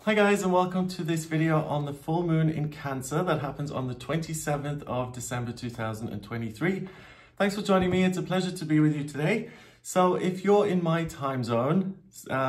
Hi guys, and welcome to this video on the full moon in Cancer that happens on the 27th of December 2023. Thanks for joining me. It's a pleasure to be with you today. So if you're in my time zone,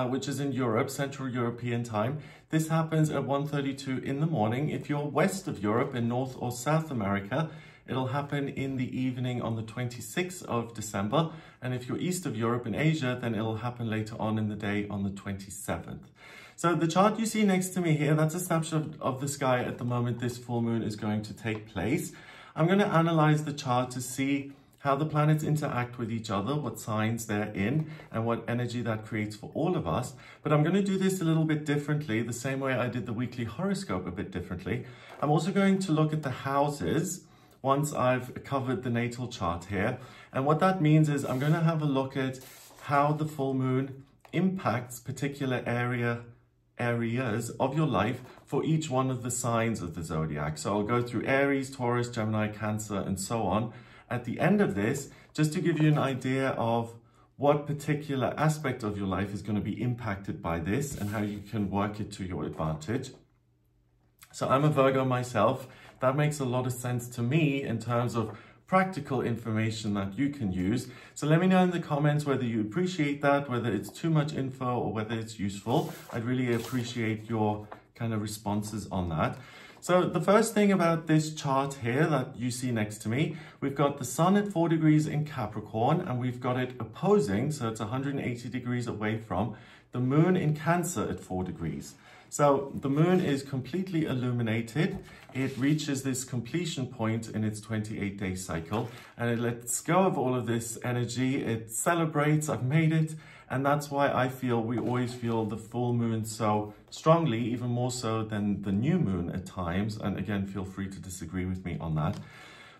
which is in Europe, Central European time, this happens at 1:32 in the morning. If you're west of Europe in North or South America, it'll happen in the evening on the 26th of December. And if you're east of Europe in Asia, then it'll happen later on in the day on the 27th. So the chart you see next to me here, that's a snapshot of the sky at the moment this full moon is going to take place. I'm going to analyze the chart to see how the planets interact with each other, what signs they're in, and what energy that creates for all of us. But I'm going to do this a little bit differently, the same way I did the weekly horoscope a bit differently. I'm also going to look at the houses once I've covered the natal chart here. And what that means is I'm going to have a look at how the full moon impacts particular areas of your life for each one of the signs of the zodiac. So I'll go through Aries, Taurus, Gemini, Cancer, and so on at the end of this, just to give you an idea of what particular aspect of your life is going to be impacted by this and how you can work it to your advantage. So I'm a Virgo myself. That makes a lot of sense to me in terms of practical information that you can use. So let me know in the comments whether you appreciate that, whether it's too much info or whether it's useful. I'd really appreciate your kind of responses on that. So the first thing about this chart here that you see next to me, we've got the sun at 4 degrees in Capricorn, and we've got it opposing, so it's 180 degrees away from the moon in Cancer at 4 degrees. So the moon is completely illuminated. It reaches this completion point in its 28-day cycle, and it lets go of all of this energy. It celebrates, I've made it. And that's why I feel we always feel the full moon so strongly, even more so than the new moon at times. And again, feel free to disagree with me on that.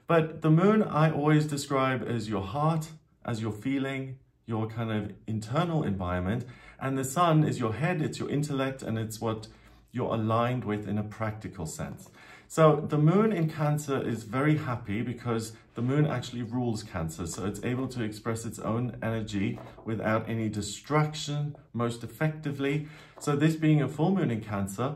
But the moon I always describe as your heart, as your feeling, your kind of internal environment. And the sun is your head, it's your intellect, and it's what you're aligned with in a practical sense. So the moon in Cancer is very happy because the moon actually rules Cancer. So it's able to express its own energy without any distraction most effectively. So this being a full moon in Cancer,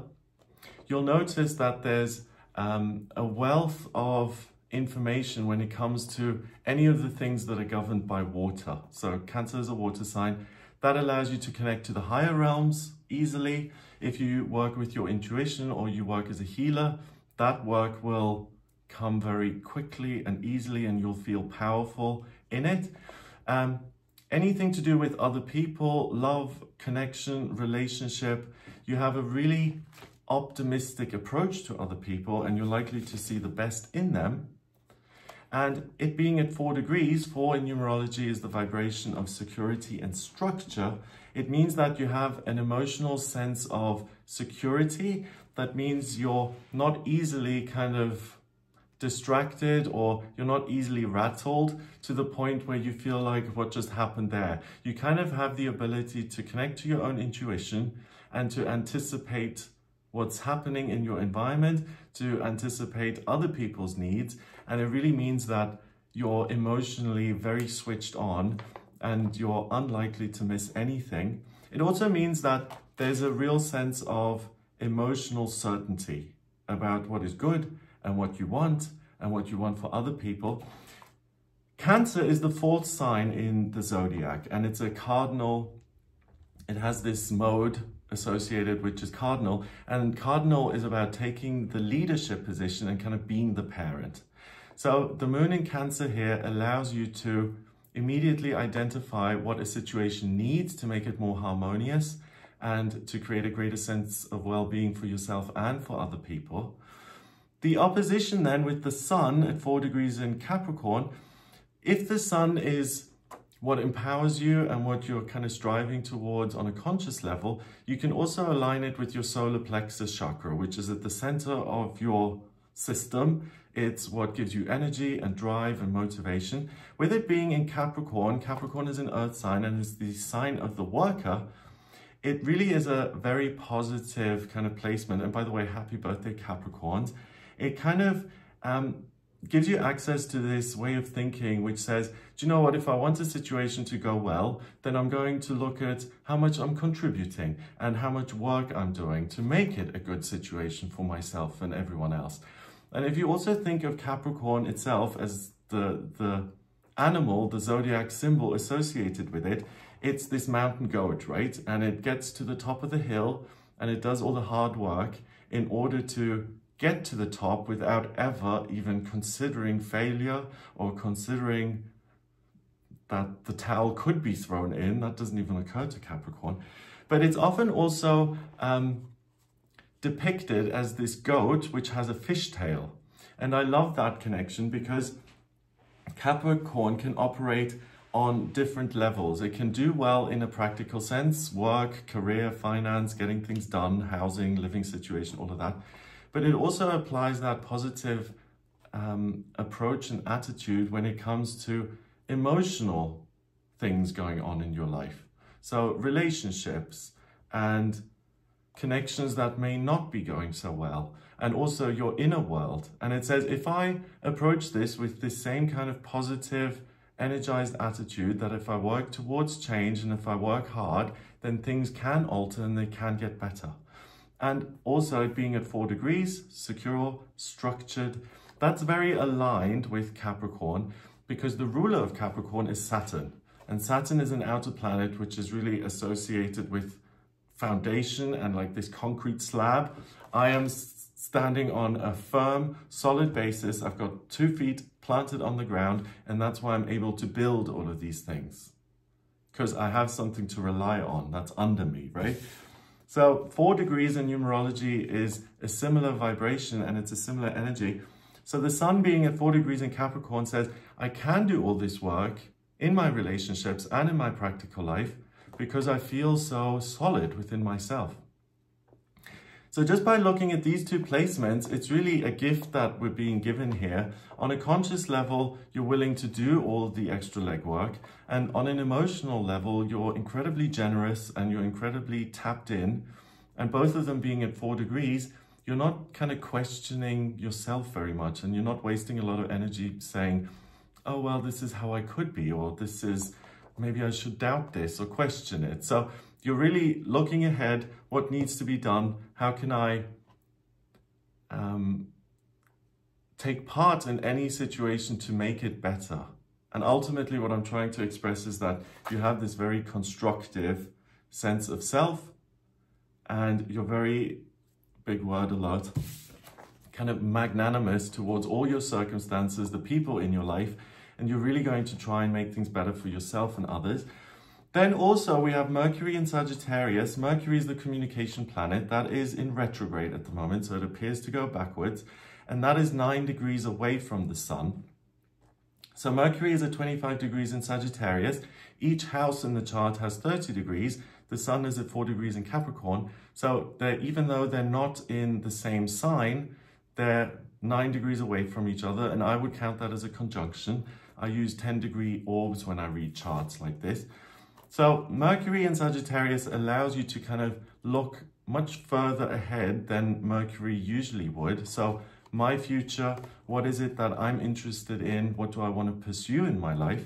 you'll notice that there's a wealth of information when it comes to any of the things that are governed by water. So Cancer is a water sign. That allows you to connect to the higher realms easily. If you work with your intuition or you work as a healer, that work will come very quickly and easily, and you'll feel powerful in it. Anything to do with other people, love, connection, relationship, you have a really optimistic approach to other people, and you're likely to see the best in them. And it being at 4 degrees, 4 in numerology is the vibration of security and structure. It means that you have an emotional sense of security. That means you're not easily kind of distracted, or you're not easily rattled to the point where you feel like what just happened there. You kind of have the ability to connect to your own intuition and to anticipate what's happening in your environment, to anticipate other people's needs. And it really means that you're emotionally very switched on and you're unlikely to miss anything. It also means that there's a real sense of emotional certainty about what is good and what you want for other people. Cancer is the 4th sign in the zodiac, and it's a cardinal. It has this mode associated, which is cardinal, and cardinal is about taking the leadership position and kind of being the parent. So the moon in Cancer here allows you to immediately identify what a situation needs to make it more harmonious and to create a greater sense of well-being for yourself and for other people. The opposition then with the sun at 4 degrees in Capricorn, if the sun is what empowers you and what you're kind of striving towards on a conscious level, you can also align it with your solar plexus chakra, which is at the center of your system. It's what gives you energy and drive and motivation. With it being in Capricorn, Capricorn is an earth sign and is the sign of the worker. It really is a very positive kind of placement. And by the way, happy birthday, Capricorns. It kind of gives you access to this way of thinking which says, do you know what, if I want a situation to go well, then I'm going to look at how much I'm contributing and how much work I'm doing to make it a good situation for myself and everyone else. And if you also think of Capricorn itself as the animal, the zodiac symbol associated with it, it's this mountain goat, right? And it gets to the top of the hill and it does all the hard work in order to get to the top without ever even considering failure or considering that the towel could be thrown in. That doesn't even occur to Capricorn. But it's often also depicted as this goat which has a fishtail. And I love that connection because Capricorn can operate on different levels. It can do well in a practical sense, work, career, finance, getting things done, housing, living situation, all of that. But it also applies that positive approach and attitude when it comes to emotional things going on in your life. So relationships and connections that may not be going so well, and also your inner world. And it says, if I approach this with this same kind of positive, energized attitude, that if I work towards change and if I work hard, then things can alter and they can get better. And also it being at 4 degrees, secure, structured, that's very aligned with Capricorn because the ruler of Capricorn is Saturn. And Saturn is an outer planet which is really associated with foundation and like this concrete slab. I am standing on a firm, solid basis. I've got 2 feet planted on the ground, and that's why I'm able to build all of these things, because I have something to rely on that's under me, right? So 4 degrees in numerology is a similar vibration and it's a similar energy. So the sun being at 4 degrees in Capricorn says, I can do all this work in my relationships and in my practical life because I feel so solid within myself. So just by looking at these 2 placements, it's really a gift that we're being given here. On a conscious level, you're willing to do all the extra legwork. And on an emotional level, you're incredibly generous and you're incredibly tapped in. And both of them being at 4 degrees, you're not kind of questioning yourself very much. And you're not wasting a lot of energy saying, oh, well, this is how I could be, or this is, maybe I should doubt this or question it. So you're really looking ahead, what needs to be done, how can I take part in any situation to make it better. And ultimately what I'm trying to express is that you have this very constructive sense of self and you're very, big word alert, kind of magnanimous towards all your circumstances, the people in your life, and you're really going to try and make things better for yourself and others. Then also we have Mercury in Sagittarius. Mercury is the communication planet that is in retrograde at the moment, so it appears to go backwards, and that is 9 degrees away from the sun. So Mercury is at 25 degrees in Sagittarius. Each house in the chart has 30 degrees. The sun is at 4 degrees in Capricorn. So even though they're not in the same sign, they're 9 degrees away from each other, and I would count that as a conjunction. I use 10-degree orbs when I read charts like this. So Mercury in Sagittarius allows you to kind of look much further ahead than Mercury usually would. So my future, what is it that I'm interested in? What do I want to pursue in my life?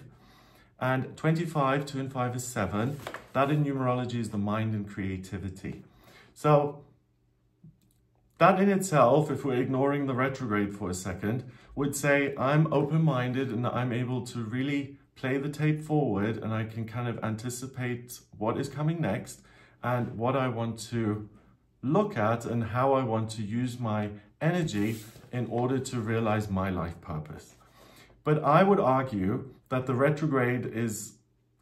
And 25, 2 and 5 is 7. That in numerology is the mind and creativity. So that in itself, if we're ignoring the retrograde for a second, would say I'm open-minded and I'm able to really play the tape forward and I can kind of anticipate what is coming next and what I want to look at and how I want to use my energy in order to realize my life purpose. But I would argue that the retrograde is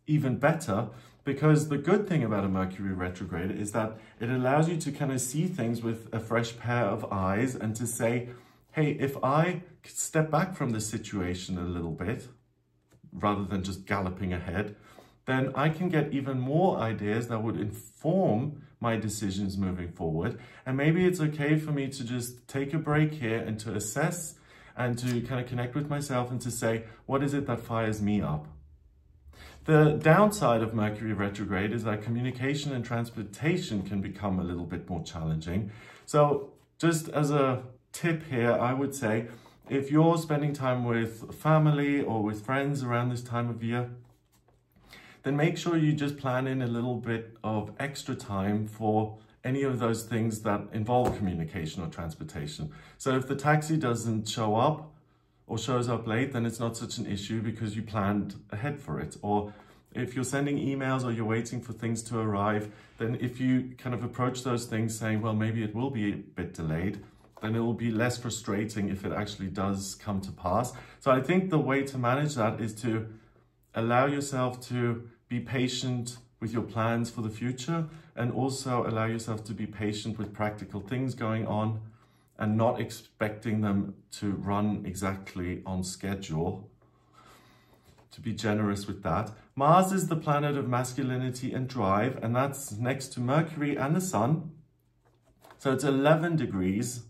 even better because the good thing about a Mercury retrograde is that it allows you to kind of see things with a fresh pair of eyes and to say, hey, if I step back from the situation a little bit, rather than just galloping ahead, then I can get even more ideas that would inform my decisions moving forward. And maybe it's okay for me to just take a break here and to assess and to kind of connect with myself and to say, what is it that fires me up? The downside of Mercury retrograde is that communication and transportation can become a little bit more challenging. So just as a tip here, I would say, if you're spending time with family or with friends around this time of year, then make sure you just plan in a little bit of extra time for any of those things that involve communication or transportation. So if the taxi doesn't show up or shows up late, then it's not such an issue because you planned ahead for it. Or if you're sending emails or you're waiting for things to arrive, then if you kind of approach those things saying, well, maybe it will be a bit delayed, then it will be less frustrating if it actually does come to pass. So I think the way to manage that is to allow yourself to be patient with your plans for the future, and also allow yourself to be patient with practical things going on and not expecting them to run exactly on schedule. To be generous with that. Mars is the planet of masculinity and drive, and that's next to Mercury and the Sun. So it's 11 degrees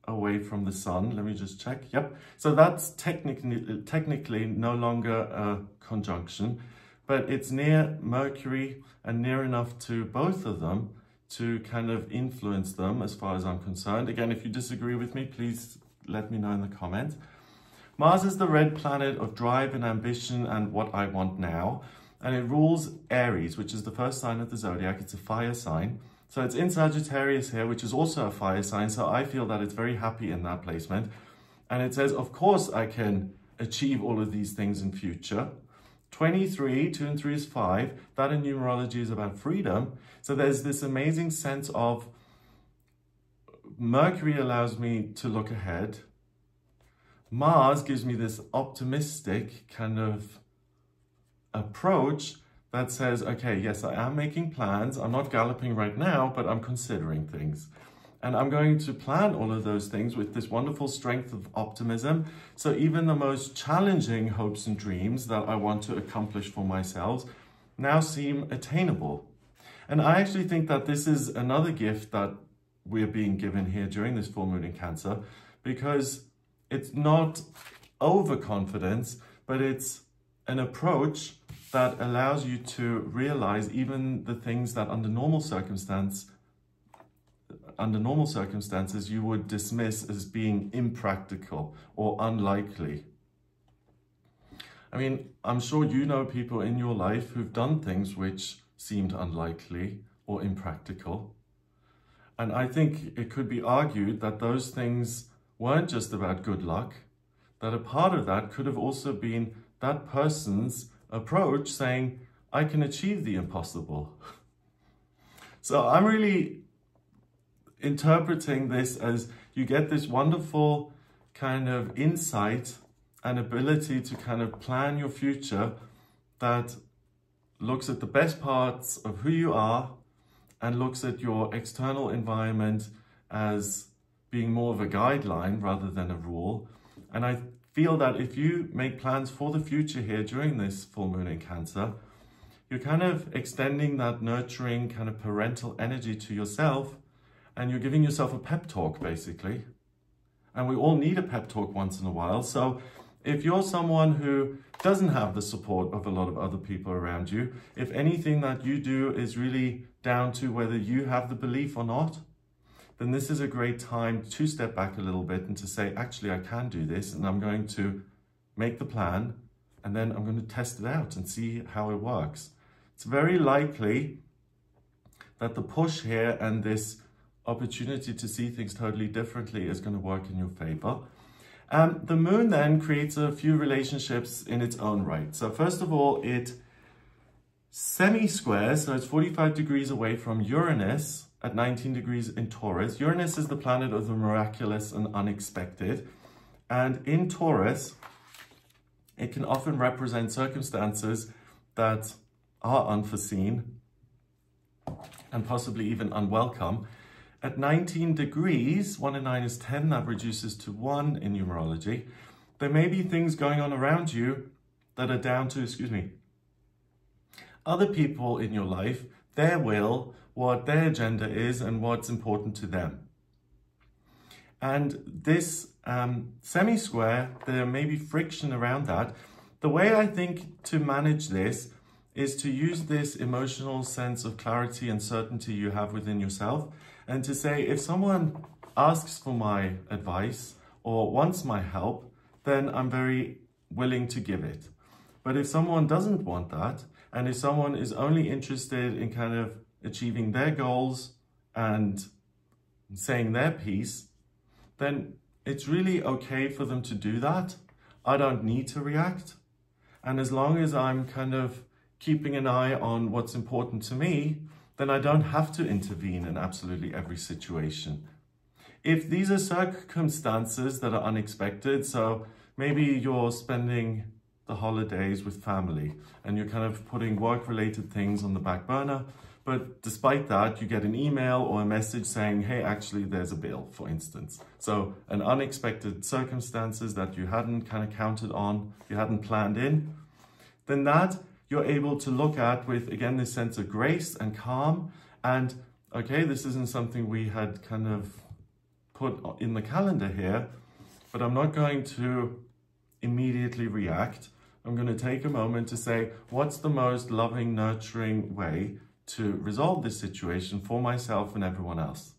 away from the Sun. Let me just check. Yep. So that's technically no longer a conjunction, but it's near Mercury and near enough to both of them to kind of influence them as far as I'm concerned. Again, if you disagree with me, please let me know in the comments. Mars is the red planet of drive and ambition and what I want now. And it rules Aries, which is the first sign of the zodiac. It's a fire sign. So it's in Sagittarius here, which is also a fire sign. So I feel that it's very happy in that placement. And it says, of course, I can achieve all of these things in future. 23, 2 and 3 is 5. That in numerology is about freedom. So there's this amazing sense of Mercury allows me to look ahead. Mars gives me this optimistic kind of approach that says, okay, yes, I am making plans. I'm not galloping right now, but I'm considering things. And I'm going to plan all of those things with this wonderful strength of optimism. So even the most challenging hopes and dreams that I want to accomplish for myself now seem attainable. And I actually think that this is another gift that we're being given here during this full moon in Cancer, because it's not overconfidence, but it's an approach that allows you to realize even the things that under normal circumstances you would dismiss as being impractical or unlikely. I mean, I'm sure you know people in your life who've done things which seemed unlikely or impractical. And I think it could be argued that those things weren't just about good luck, that a part of that could have also been that person's approach saying, I can achieve the impossible. So I'm really interpreting this as you get this wonderful kind of insight and ability to kind of plan your future that looks at the best parts of who you are and looks at your external environment as being more of a guideline rather than a rule. And I feel that if you make plans for the future here during this full moon in Cancer, you're kind of extending that nurturing kind of parental energy to yourself, and you're giving yourself a pep talk basically. And we all need a pep talk once in a while. So if you're someone who doesn't have the support of a lot of other people around you, if anything that you do is really down to whether you have the belief or not, then this is a great time to step back a little bit and to say, actually, I can do this, and I'm going to make the plan, and then I'm going to test it out and see how it works. It's very likely that the push here and this opportunity to see things totally differently is going to work in your favor. The moon then creates a few relationships in its own right. So first of all, it semi-squares, so it's 45 degrees away from Uranus at 19 degrees in Taurus. Uranus is the planet of the miraculous and unexpected. And in Taurus, it can often represent circumstances that are unforeseen and possibly even unwelcome. At 19 degrees, 1 and 9 is 10, that reduces to 1 in numerology. There may be things going on around you that are down to, other people in your life, their will, what their agenda is and what's important to them. And this semi-square, there may be friction around that. The way I think to manage this is to use this emotional sense of clarity and certainty you have within yourself, and to say, if someone asks for my advice or wants my help, then I'm very willing to give it. But if someone doesn't want that, and if someone is only interested in kind of achieving their goals and saying their piece, then it's really okay for them to do that. I don't need to react. And as long as I'm kind of keeping an eye on what's important to me, then I don't have to intervene in absolutely every situation. If these are circumstances that are unexpected, so maybe you're spending the holidays with family and you're kind of putting work-related things on the back burner, but despite that, you get an email or a message saying, hey, actually, there's a bill, for instance. So an unexpected circumstances that you hadn't kind of counted on, you hadn't planned in, then that you're able to look at with, again, this sense of grace and calm. And okay, this isn't something we had kind of put in the calendar here, but I'm not going to immediately react. I'm going to take a moment to say, what's the most loving, nurturing way to resolve this situation for myself and everyone else?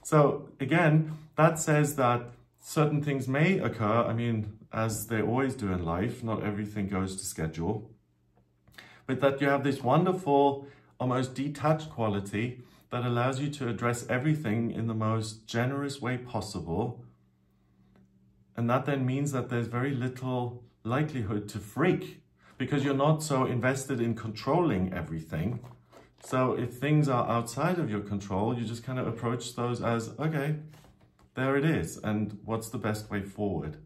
So again, that says that certain things may occur. I mean, as they always do in life, not everything goes to schedule, but that you have this wonderful, almost detached quality that allows you to address everything in the most generous way possible. And that then means that there's very little likelihood to freak because you're not so invested in controlling everything. So if things are outside of your control, you just kind of approach those as, okay, there it is. And what's the best way forward?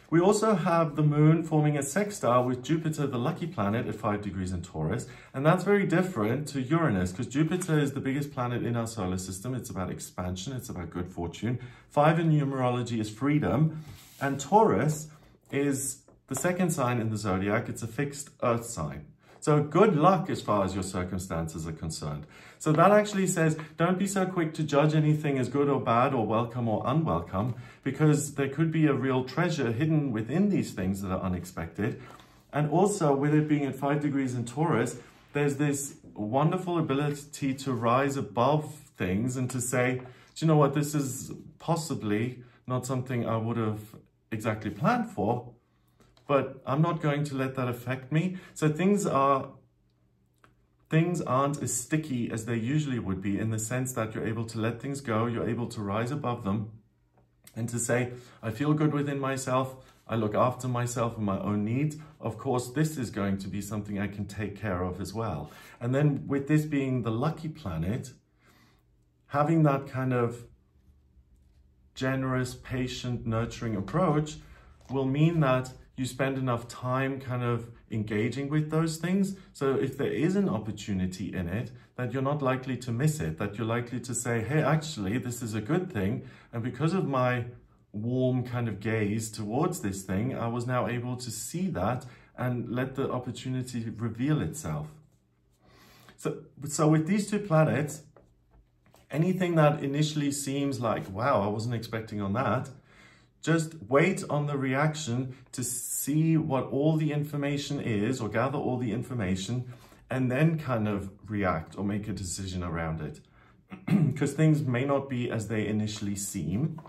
We also have the moon forming a sextile with Jupiter, the lucky planet, at 5 degrees in Taurus. And that's very different to Uranus because Jupiter is the biggest planet in our solar system. It's about expansion. It's about good fortune. 5 in numerology is freedom. And Taurus is the second sign in the zodiac. It's a fixed earth sign. So good luck as far as your circumstances are concerned. So that actually says, don't be so quick to judge anything as good or bad or welcome or unwelcome, because there could be a real treasure hidden within these things that are unexpected. And also with it being at 5 degrees in Taurus, there's this wonderful ability to rise above things and to say, do you know what, this is possibly not something I would have exactly planned for, but I'm not going to let that affect me. So things aren't as sticky as they usually would be, in the sense that you're able to let things go, you're able to rise above them and to say, I feel good within myself, I look after myself and my own needs. Of course, this is going to be something I can take care of as well. And then with this being the lucky planet, having that kind of generous, patient, nurturing approach will mean that you spend enough time kind of engaging with those things. So if there is an opportunity in it, that you're not likely to miss it, that you're likely to say, hey, actually, this is a good thing. And because of my warm kind of gaze towards this thing, I was now able to see that and let the opportunity reveal itself. So with these two planets, anything that initially seems like, wow, I wasn't expecting on that, just wait on the reaction to see what all the information is, or gather all the information, and then kind of react or make a decision around it. Because things may not be as they initially seem.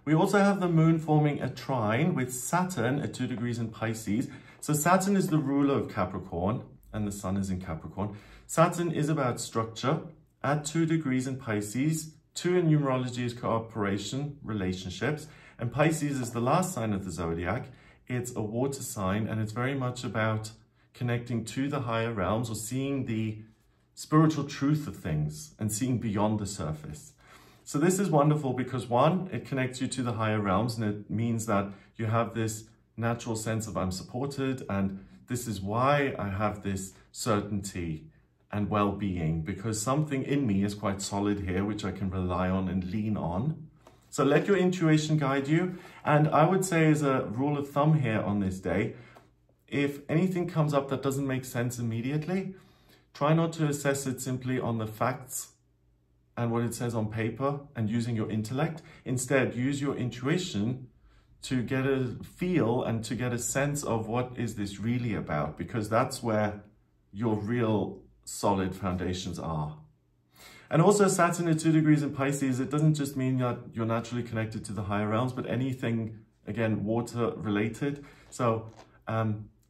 We also have the moon forming a trine with Saturn at 2 degrees in Pisces. So Saturn is the ruler of Capricorn, and the sun is in Capricorn. Saturn is about structure at 2 degrees in Pisces. 2 in numerology is cooperation, relationships, and Pisces is the last sign of the zodiac. It's a water sign, and it's very much about connecting to the higher realms, or seeing the spiritual truth of things and seeing beyond the surface. So this is wonderful because, one, it connects you to the higher realms, and it means that you have this natural sense of I'm supported, and this is why I have this certainty and well-being, because something in me is quite solid here, which I can rely on and lean on. So let your intuition guide you. And I would say, as a rule of thumb here on this day, if anything comes up that doesn't make sense immediately, try not to assess it simply on the facts and what it says on paper and using your intellect. Instead, use your intuition to get a feel and to get a sense of what is this really about, because that's where your real solid foundations are. And also Saturn at 2 degrees in Pisces, it doesn't just mean that you're naturally connected to the higher realms, but anything, again, water related. So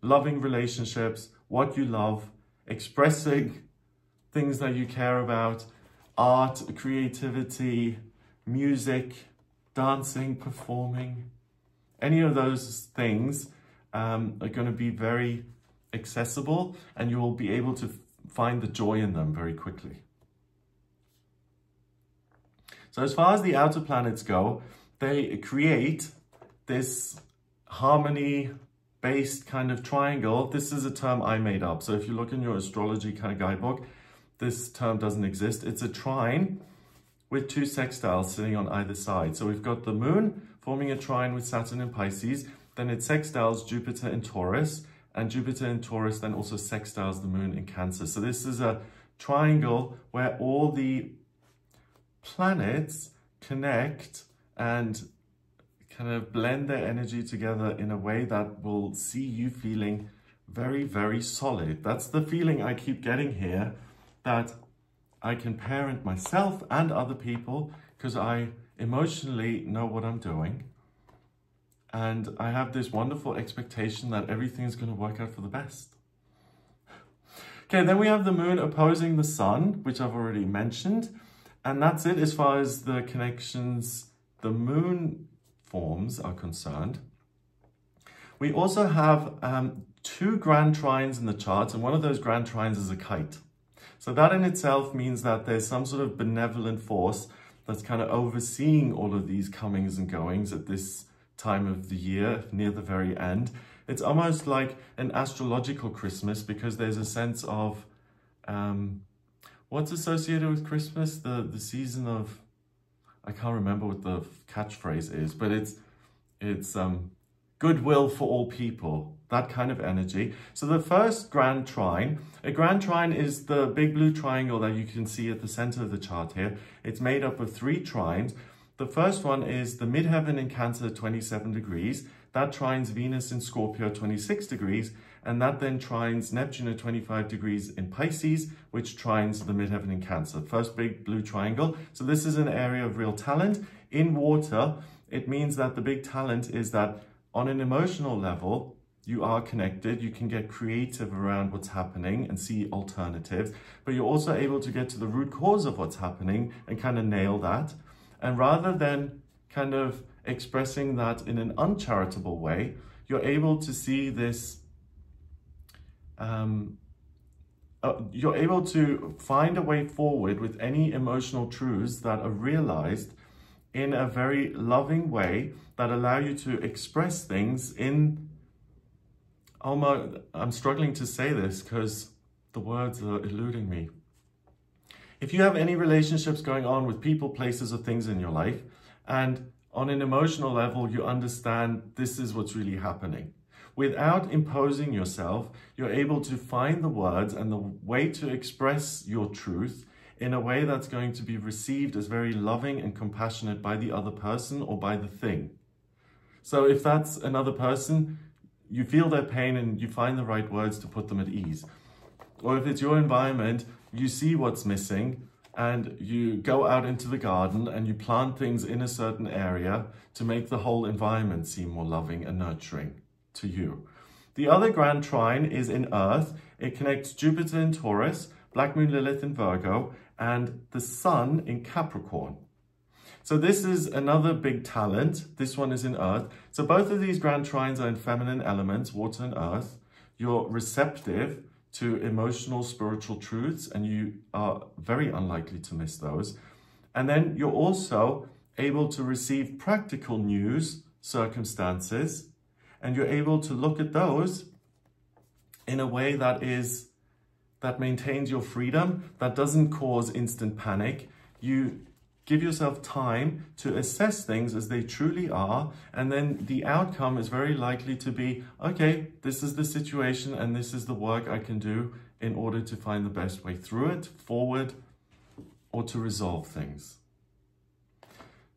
loving relationships, what you love, expressing things that you care about, art, creativity, music, dancing, performing, any of those things are going to be very accessible, and you will be able to find the joy in them very quickly. So as far as the outer planets go, they create this harmony-based kind of triangle. This is a term I made up. So if you look in your astrology kind of guidebook, this term doesn't exist. It's a trine with 2 sextiles sitting on either side. So we've got the moon forming a trine with Saturn in Pisces, then it sextiles Jupiter in Taurus, and Jupiter in Taurus then also sextiles the moon in Cancer. So this is a triangle where all the planets connect and kind of blend their energy together in a way that will see you feeling very, very solid. That's the feeling I keep getting here, that I can parent myself and other people because I emotionally know what I'm doing. And I have this wonderful expectation that everything's going to work out for the best. Okay, then we have the moon opposing the sun, which I've already mentioned. And that's it as far as the connections the moon forms are concerned. We also have 2 grand trines in the chart, and one of those grand trines is a kite. So that in itself means that there's some sort of benevolent force that's kind of overseeing all of these comings and goings at this time of the year, near the very end. It's almost like an astrological Christmas, because there's a sense of what's associated with Christmas? The season of, I can't remember what the catchphrase is, but it's goodwill for all people, that kind of energy. So the first grand trine, a grand trine is the big blue triangle that you can see at the center of the chart here. It's made up of 3 trines. The first one is the midheaven in Cancer, 27 degrees. That trines Venus in Scorpio, 26 degrees. And that then trines Neptune at 25 degrees in Pisces, which trines the midheaven in Cancer. First big blue triangle. So this is an area of real talent. In water, it means that the big talent is that on an emotional level, you are connected. You can get creative around what's happening and see alternatives, but you're also able to get to the root cause of what's happening and kind of nail that. And rather than kind of expressing that in an uncharitable way, you're able to see this, you're able to find a way forward with any emotional truths that are realized in a very loving way that allow you to express things in, almost, I'm struggling to say this because the words are eluding me. If you have any relationships going on with people, places, or things in your life, and on an emotional level, you understand this is what's really happening. Without imposing yourself, you're able to find the words and the way to express your truth in a way that's going to be received as very loving and compassionate by the other person or by the thing. So if that's another person, you feel their pain and you find the right words to put them at ease. Or if it's your environment, you see what's missing and you go out into the garden and you plant things in a certain area to make the whole environment seem more loving and nurturing to you. The other grand trine is in Earth. It connects Jupiter in Taurus, Black Moon Lilith in Virgo, and the Sun in Capricorn. So this is another big talent. This one is in Earth. So both of these grand trines are in feminine elements, water and earth. You're receptive to emotional, spiritual truths, and you are very unlikely to miss those. And then you're also able to receive practical news, circumstances, and you're able to look at those in a way that maintains your freedom, that doesn't cause instant panic. You give yourself time to assess things as they truly are, and then the outcome is very likely to be, okay, this is the situation and this is the work I can do in order to find the best way through it, forward, or to resolve things.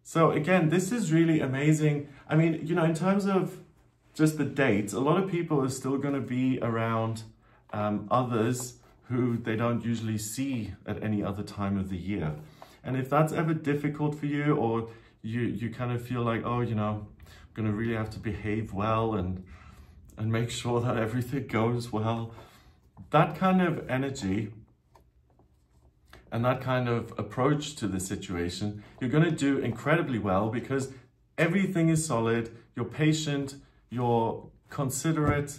So again, this is really amazing. I mean, you know, in terms of just the dates, a lot of people are still going to be around others who they don't usually see at any other time of the year. And if that's ever difficult for you, or you kind of feel like, oh, you know, I'm gonna really have to behave well and make sure that everything goes well, that kind of energy and that kind of approach to the situation, you're going to do incredibly well, because everything is solid, you're patient, you're considerate,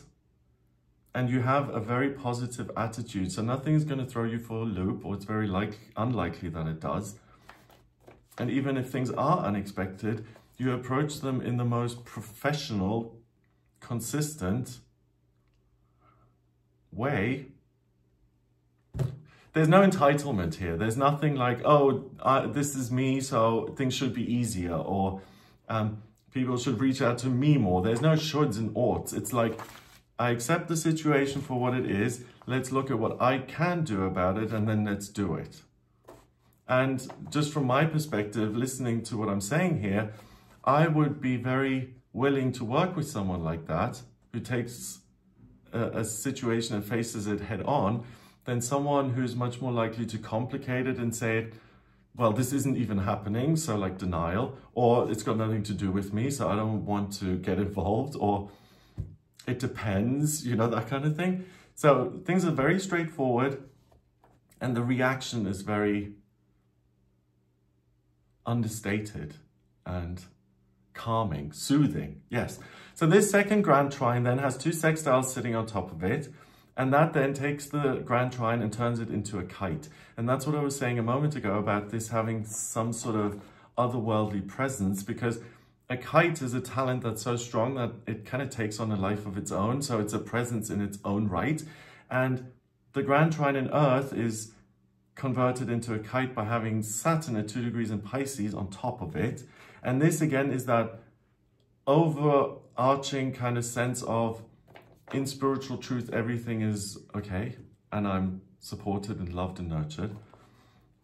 and you have a very positive attitude. So nothing is going to throw you for a loop, or it's very unlikely that it does. And even if things are unexpected, you approach them in the most professional, consistent way. There's no entitlement here. There's nothing like, oh, this is me, so things should be easier, or people should reach out to me more. There's no shoulds and oughts. It's like, I accept the situation for what it is. Let's look at what I can do about it, and then let's do it. And just from my perspective, listening to what I'm saying here, I would be very willing to work with someone like that, who takes a situation and faces it head on, than someone who's much more likely to complicate it and say, well, this isn't even happening, so like denial, or it's got nothing to do with me, so I don't want to get involved, or it depends, you know, that kind of thing. So things are very straightforward, and the reaction is very understated and calming, soothing, yes. So this second grand trine then has two sextiles sitting on top of it, and that then takes the grand trine and turns it into a kite. And that's what I was saying a moment ago about this having some sort of otherworldly presence, because a kite is a talent that's so strong that it kind of takes on a life of its own. So it's a presence in its own right. And the grand trine in Earth is converted into a kite by having Saturn at 2 degrees in Pisces on top of it. And this again is that overarching kind of sense of, in spiritual truth, everything is okay, and I'm supported and loved and nurtured.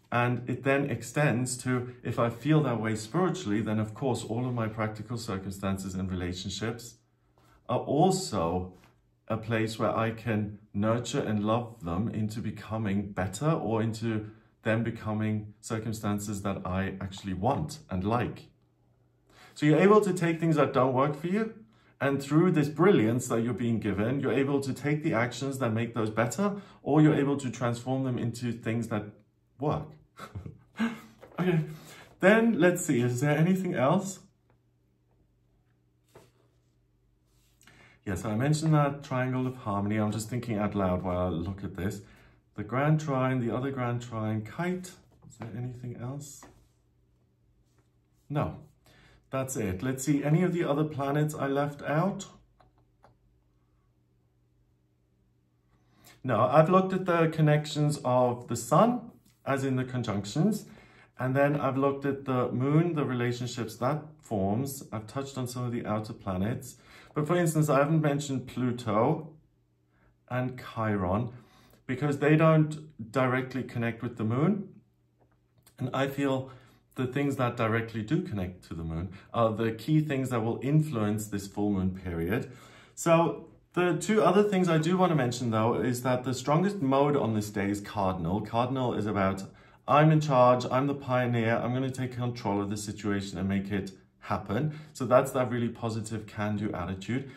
And it then extends to, if I feel that way spiritually, then of course all of my practical circumstances and relationships are also a place where I can nurture and love them into becoming better, or into them becoming circumstances that I actually want and like. So you're able to take things that don't work for you, and through this brilliance that you're being given, you're able to take the actions that make those better, or you're able to transform them into things that work. Okay, then let's see, is there anything else? Yes, I mentioned that triangle of harmony. I'm just thinking out loud while I look at this. The grand trine, the other grand trine, kite. Is there anything else? No. That's it. Let's see, any of the other planets I left out? No, I've looked at the connections of the sun, as in the conjunctions, and then I've looked at the moon, the relationships that forms. I've touched on some of the outer planets. But for instance, I haven't mentioned Pluto and Chiron, because they don't directly connect with the moon. And I feel the things that directly do connect to the moon are the key things that will influence this full moon period. So the two other things I do want to mention though is that the strongest mode on this day is cardinal. Cardinal is about, I'm in charge, I'm the pioneer, I'm going to take control of the situation and make it happen. So that's that really positive can-do attitude.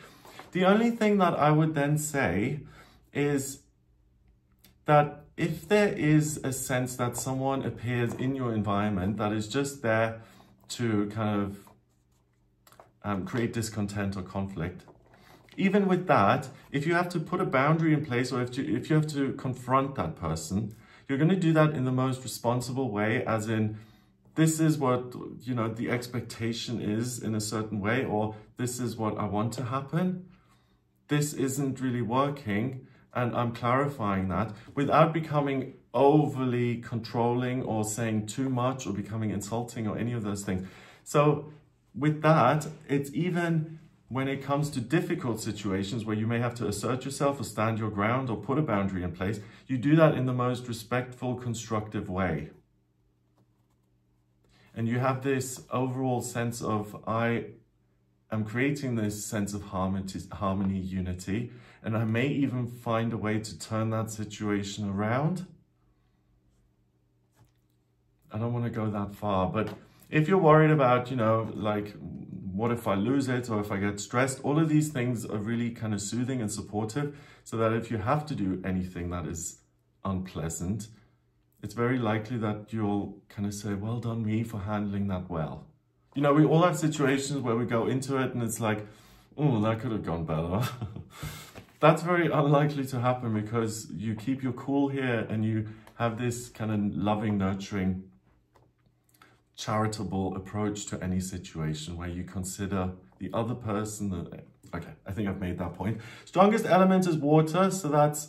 The only thing that I would then say is that if there is a sense that someone appears in your environment that is just there to kind of create discontent or conflict, even with that, if you have to put a boundary in place, or if you have to confront that person, you're going to do that in the most responsible way, as in, this is what, you know, the expectation is in a certain way, or this is what I want to happen. This isn't really working. And I'm clarifying that without becoming overly controlling or saying too much or becoming insulting or any of those things. So with that, it's even when it comes to difficult situations where you may have to assert yourself or stand your ground or put a boundary in place, you do that in the most respectful, constructive way. And you have this overall sense of, I am creating this sense of harmony, unity, and I may even find a way to turn that situation around. I don't want to go that far, but if you're worried about, you know, like, what if I lose it or if I get stressed, all of these things are really kind of soothing and supportive, so that if you have to do anything that is unpleasant, it's very likely that you'll kind of say, well done me for handling that well. You know, we all have situations where we go into it and it's like, oh, that could have gone better. That's very unlikely to happen because you keep your cool here and you have this kind of loving, nurturing, charitable approach to any situation where you consider the other person. Okay, I think I've made that point. Strongest element is water, so that's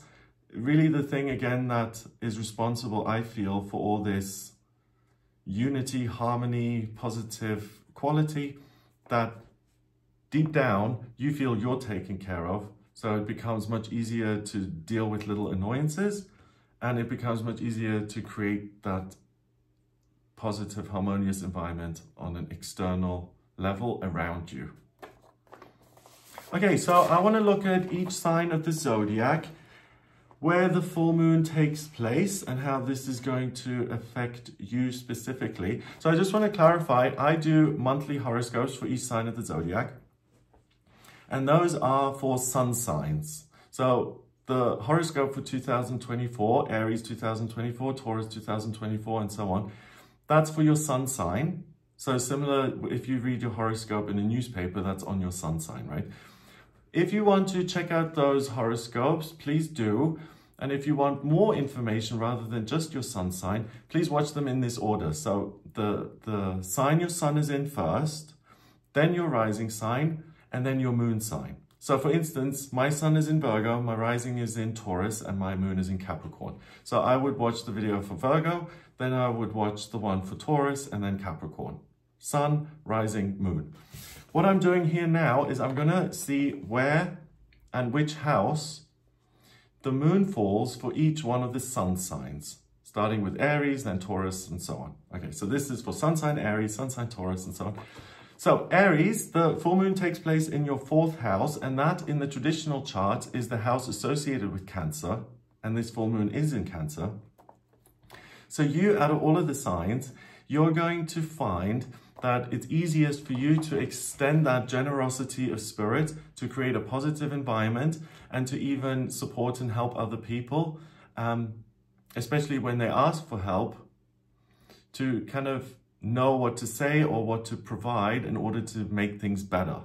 really the thing, again, that is responsible, I feel, for all this unity, harmony, positive quality that deep down you feel you're taken care of. So it becomes much easier to deal with little annoyances, and it becomes much easier to create that positive, harmonious environment on an external level around you. Okay, so I want to look at each sign of the zodiac, where the full moon takes place and how this is going to affect you specifically. So I just want to clarify, I do monthly horoscopes for each sign of the zodiac, and those are for sun signs. So the horoscope for 2024, Aries 2024, Taurus 2024, and so on, that's for your sun sign. So similar, if you read your horoscope in a newspaper, that's on your sun sign, right? If you want to check out those horoscopes, please do. And if you want more information rather than just your sun sign, please watch them in this order. So the sign your sun is in first, then your rising sign, and then your moon sign. So for instance, my sun is in Virgo, my rising is in Taurus, and my moon is in Capricorn. So I would watch the video for Virgo, then I would watch the one for Taurus, and then Capricorn. Sun, rising, moon. What I'm doing here now is I'm gonna see where and which house the moon falls for each one of the sun signs, starting with Aries, then Taurus, and so on. Okay, so this is for sun sign Aries, sun sign Taurus, and so on. So Aries, the full moon takes place in your 4th house, and that in the traditional chart is the house associated with Cancer, and this full moon is in Cancer. So you, out of all of the signs, you're going to find that it's easiest for you to extend that generosity of spirit to create a positive environment and to even support and help other people, especially when they ask for help, to kind of know what to say or what to provide in order to make things better.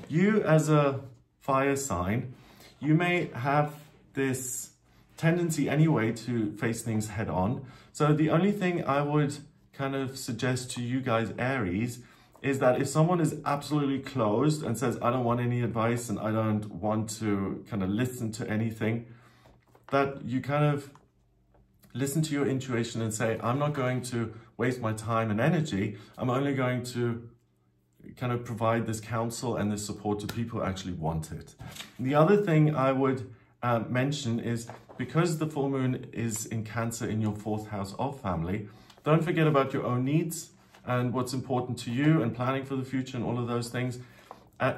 You, as a fire sign, you may have this tendency anyway to face things head on. So the only thing I would kind of suggest to you guys, Aries, is that if someone is absolutely closed and says, I don't want any advice and I don't want to kind of listen to anything, that you kind of listen to your intuition and say, I'm not going to waste my time and energy. I'm only going to kind of provide this counsel and this support to people who actually want it. The other thing I would mention is, because the full moon is in Cancer in your 4th house of family, don't forget about your own needs and what's important to you and planning for the future and all of those things.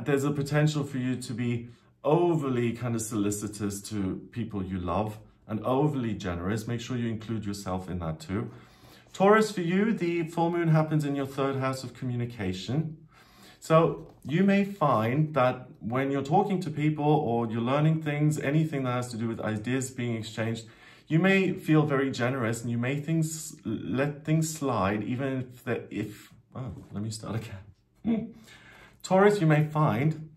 There's a potential for you to be overly kind of solicitous to people you love and overly generous. Make sure you include yourself in that too. Taurus, for you, the full moon happens in your 3rd house of communication. So you may find that when you're talking to people or you're learning things, anything that has to do with ideas being exchanged, you may feel very generous and you may let things slide, even let me start again. Taurus, you may find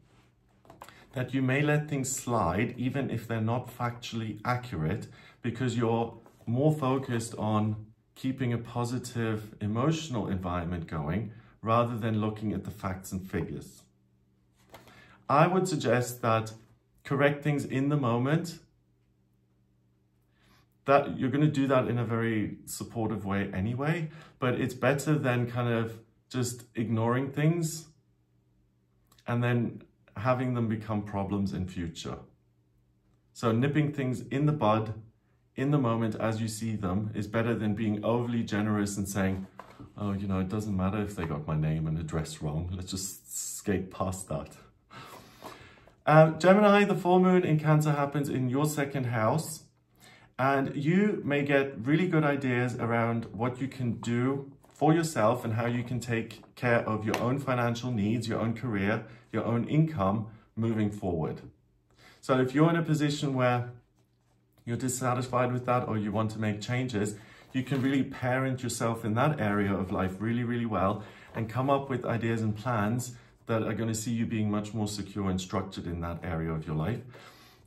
that you may let things slide even if they're not factually accurate, because you're more focused on keeping a positive emotional environment going rather than looking at the facts and figures. I would suggest that correct things in the moment, that you're going to do that in a very supportive way anyway, but it's better than kind of just ignoring things and then having them become problems in future. So nipping things in the bud, in the moment as you see them, is better than being overly generous and saying, oh, you know, it doesn't matter if they got my name and address wrong. Let's just skate past that. Gemini, the full moon in Cancer happens in your second house, and you may get really good ideas around what you can do for yourself and how you can take care of your own financial needs, your own career, your own income moving forward. So if you're in a position where you're dissatisfied with that or you want to make changes, you can really parent yourself in that area of life really, really well and come up with ideas and plans that are going to see you being much more secure and structured in that area of your life.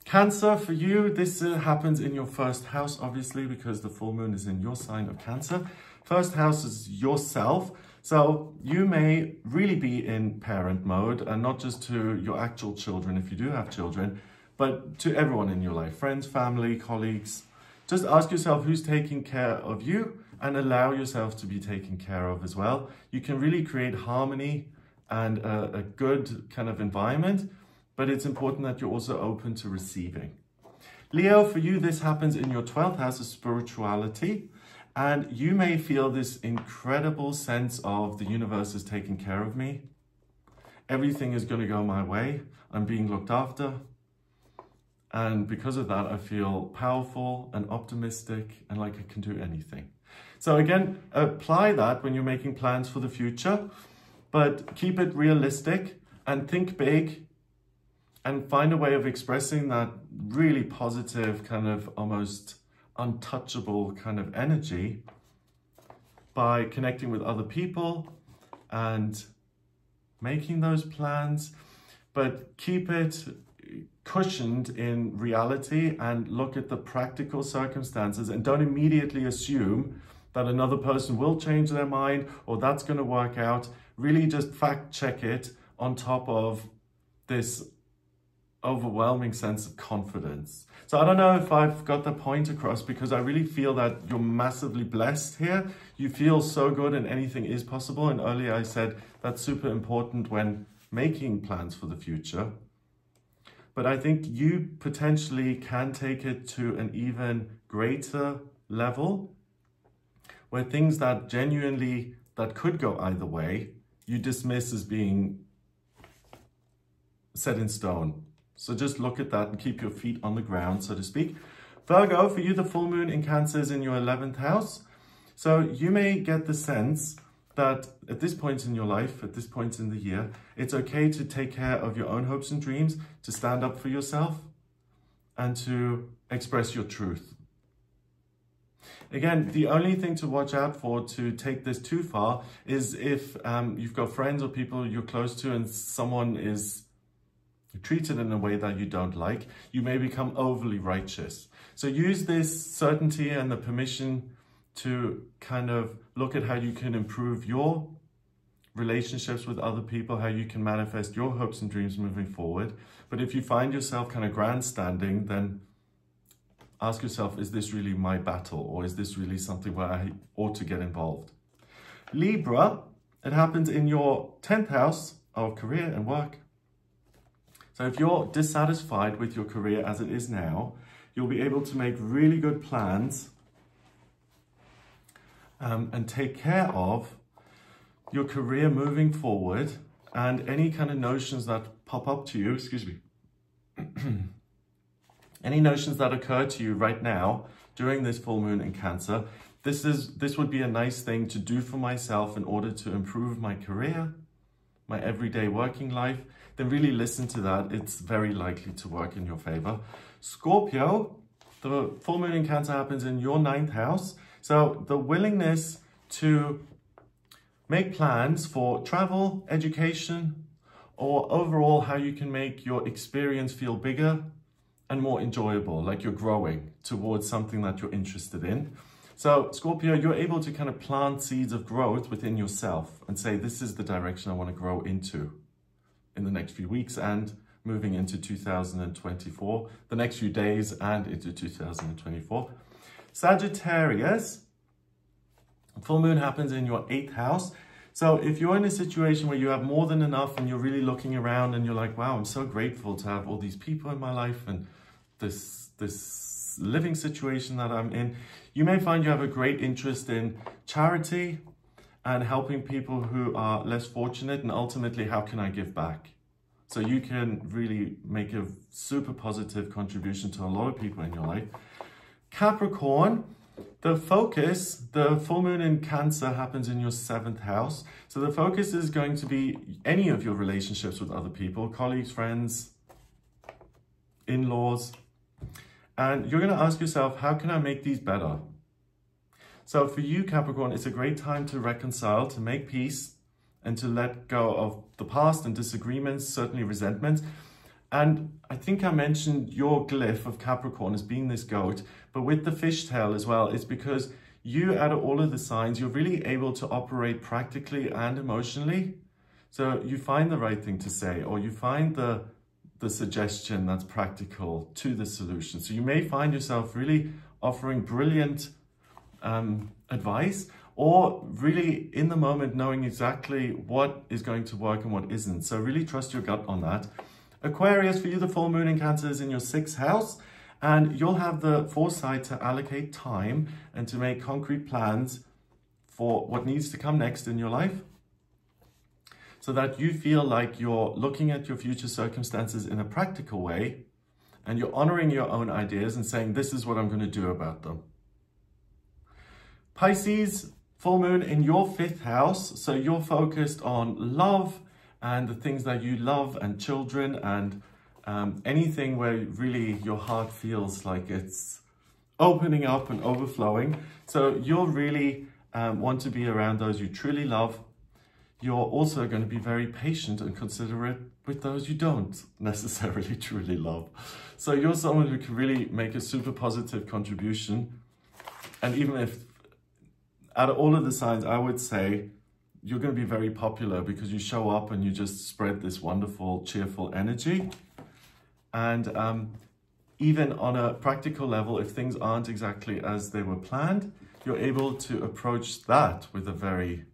Cancer, for you, this happens in your first house, obviously, because the full moon is in your sign of Cancer. First house is yourself. So you may really be in parent mode, and not just to your actual children, if you do have children, but to everyone in your life, friends, family, colleagues. Just ask yourself who's taking care of you and allow yourself to be taken care of as well. You can really create harmony and a good kind of environment, but it's important that you're also open to receiving. Leo, for you, this happens in your 12th house of spirituality, and you may feel this incredible sense of the universe is taking care of me. Everything is going to go my way. I'm being looked after. And because of that, I feel powerful and optimistic and like I can do anything. So again, apply that when you're making plans for the future, but keep it realistic and think big and find a way of expressing that really positive, kind of almost untouchable kind of energy by connecting with other people and making those plans, but keep it cushioned in reality and look at the practical circumstances and don't immediately assume that another person will change their mind or that's going to work out. Really just fact check it on top of this overwhelming sense of confidence. So I don't know if I've got the point across, because I really feel that you're massively blessed here. You feel so good and anything is possible. And earlier I said that's super important when making plans for the future. But I think you potentially can take it to an even greater level where things that genuinely, that could go either way, you dismiss as being set in stone. So just look at that and keep your feet on the ground, so to speak. Virgo, for you, the full moon in Cancer is in your 11th house. So you may get the sense that at this point in your life, at this point in the year, it's okay to take care of your own hopes and dreams, to stand up for yourself, and to express your truth. Again, the only thing to watch out for to take this too far is if you've got friends or people you're close to and someone is treated in a way that you don't like, you may become overly righteous. So use this certainty and the permission to kind of look at how you can improve your relationships with other people, how you can manifest your hopes and dreams moving forward. But if you find yourself kind of grandstanding, then ask yourself, is this really my battle? Or is this really something where I ought to get involved? Libra, it happens in your 10th house of career and work. So if you're dissatisfied with your career as it is now, you'll be able to make really good plans and take care of your career moving forward, and any kind of notions that pop up to you, excuse me, any notions that occur to you right now during this full moon in Cancer, this would be a nice thing to do for myself in order to improve my career, my everyday working life. Then really listen to that. It's very likely to work in your favor. Scorpio, the full moon in Cancer happens in your 9th house. So the willingness to make plans for travel, education, or overall how you can make your experience feel bigger and more enjoyable, like you're growing towards something that you're interested in. So Scorpio, you're able to kind of plant seeds of growth within yourself and say, this is the direction I want to grow into in the next few weeks and moving into 2024, the next few days and into 2024. Sagittarius, full moon happens in your 8th house. So if you're in a situation where you have more than enough and you're really looking around and you're like, wow, I'm so grateful to have all these people in my life and this living situation that I'm in, you may find you have a great interest in charity and helping people who are less fortunate, and ultimately, how can I give back? So you can really make a super positive contribution to a lot of people in your life. Capricorn, the focus, the full moon in Cancer happens in your 7th house. So the focus is going to be any of your relationships with other people, colleagues, friends, in-laws. And you're going to ask yourself, how can I make these better? So for you, Capricorn, it's a great time to reconcile, to make peace, and to let go of the past and disagreements, certainly resentments. And I think I mentioned your glyph of Capricorn as being this goat, but with the fishtail as well, it's because you, out of all of the signs, you're really able to operate practically and emotionally. So you find the right thing to say, or you find the suggestion that's practical to the solution. So you may find yourself really offering brilliant advice, or really in the moment knowing exactly what is going to work and what isn't. So really trust your gut on that. Aquarius, for you, the full moon in Cancer is in your 6th house, and you'll have the foresight to allocate time and to make concrete plans for what needs to come next in your life, so that you feel like you're looking at your future circumstances in a practical way, and you're honoring your own ideas and saying, this is what I'm going to do about them. Pisces, full moon in your 5th house. So you're focused on love and the things that you love, and children, and anything where really your heart feels like it's opening up and overflowing. So you'll really want to be around those you truly love. You're also going to be very patient and considerate with those you don't necessarily truly love. So you're someone who can really make a super positive contribution. And even if, out of all of the signs, I would say you're going to be very popular because you show up and you just spread this wonderful, cheerful energy. And even on a practical level, if things aren't exactly as they were planned, you're able to approach that with a very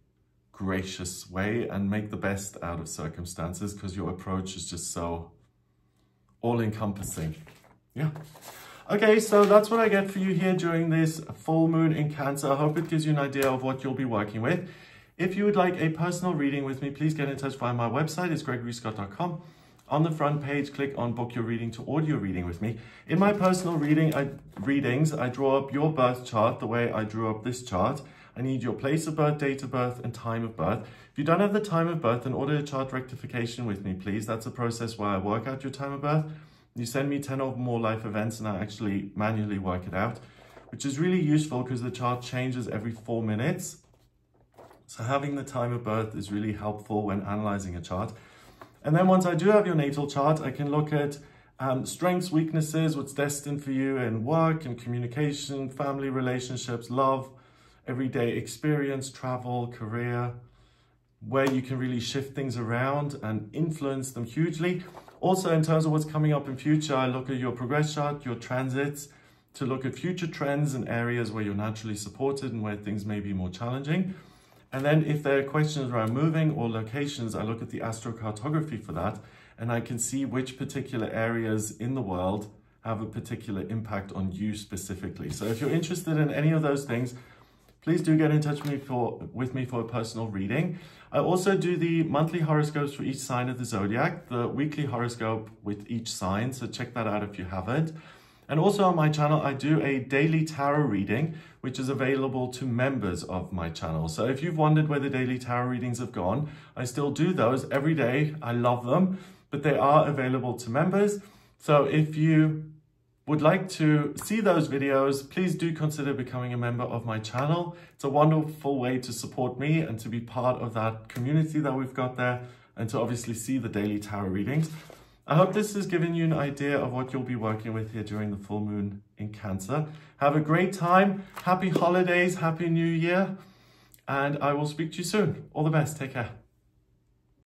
gracious way and make the best out of circumstances, because your approach is just so all-encompassing. Yeah. Okay, so that's what I get for you here during this full moon in Cancer. I hope it gives you an idea of what you'll be working with. If you would like a personal reading with me, please get in touch via my website. It's gregoryscott.com. On the front page, click on Book Your Reading to audio reading with me. In my personal readings, I draw up your birth chart the way I drew up this chart. I need your place of birth, date of birth, and time of birth. If you don't have the time of birth, then order a chart rectification with me, please. That's a process where I work out your time of birth. You send me 10 or more life events and I actually manually work it out, which is really useful because the chart changes every 4 minutes. So having the time of birth is really helpful when analyzing a chart. And then once I do have your natal chart, I can look at strengths, weaknesses, what's destined for you in work and communication, family relationships, love, everyday experience, travel, career, where you can really shift things around and influence them hugely. Also, in terms of what's coming up in future, I look at your progress chart, your transits, to look at future trends and areas where you're naturally supported and where things may be more challenging. And then if there are questions around moving or locations, I look at the astrocartography for that, and I can see which particular areas in the world have a particular impact on you specifically. So if you're interested in any of those things, please do get in touch with me for a personal reading. I also do the monthly horoscopes for each sign of the zodiac, the weekly horoscope with each sign, so check that out if you haven't. And also on my channel, I do a daily tarot reading, which is available to members of my channel. So if you've wondered where the daily tarot readings have gone, I still do those every day. I love them, but they are available to members. So if you would like to see those videos, please do consider becoming a member of my channel. It's a wonderful way to support me and to be part of that community that we've got there, and to obviously see the daily tarot readings. I hope this has given you an idea of what you'll be working with here during the full moon in Cancer. Have a great time. Happy holidays, happy new year, and I will speak to you soon. All the best. Take care.